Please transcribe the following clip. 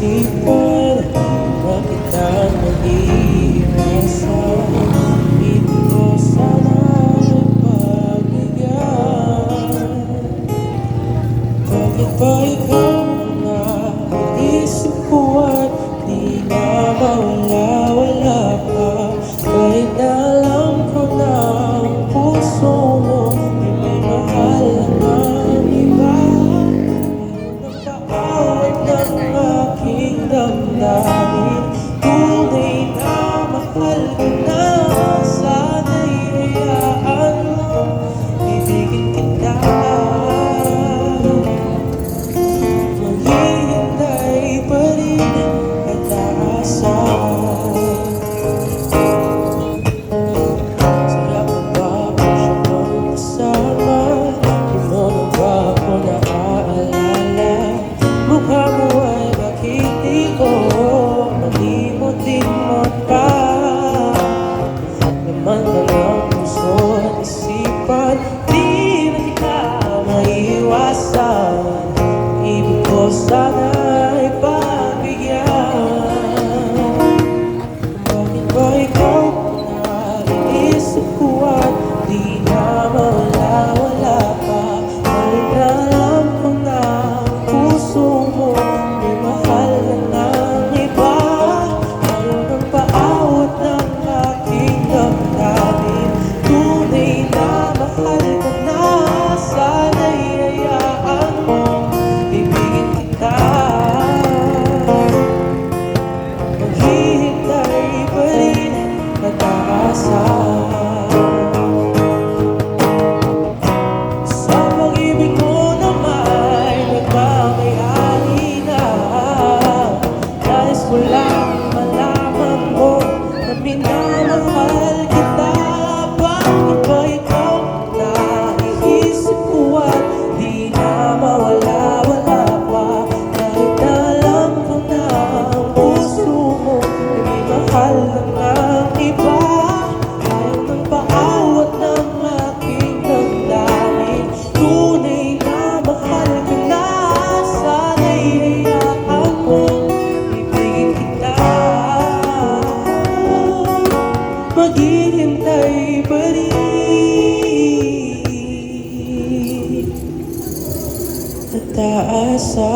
isipan na kitang mag-iiwasan. Ibig ko sana'y pagbigyan. Bakit ba ikaw na isip ko at di na mawala-wala pa? Kahit na alam ko na ang puso mo ay may mahal ng iba. Nagpaawat ng aking damdamin, tunay na mahal ko na. Sana'y hayaan mo, ibigin kita. Maghihintay pa rin at aasa. Sarap na ba ko siyang kasama? Di mo na ba ako naaalala? Mukha mo ay bakit di ko malimot-limot pa? Laman ka ng puso at isipan, di na kita maiiwasan. Ibig ko sana'y pagbigyan. Bakit ba ikaw naiisip ko at di na mawala-wala pa? Kahit na alam ko na ang puso mo may mahal na ng iba. Ayaw nang paawat ng aking damdamin, tunay na mahal ko na. Sana'y hayaan mo, ibigin kita. Maghihintay pa rin at aasa. Sa pag-ibig mo naman nagmamayari na. Nais ko lang malaman mo na minamahal kita. Bakit ba ikaw naiisip ko at di na mawala-wala pa? Kahit na alam ko na ang puso mo ay may mahal ng iba. Ayaw nang paawat ng aking damdamin, tunay na mahal ka na. Sana'y hayaan mo, ibigin kita. Maghihintay pa rin at aasa.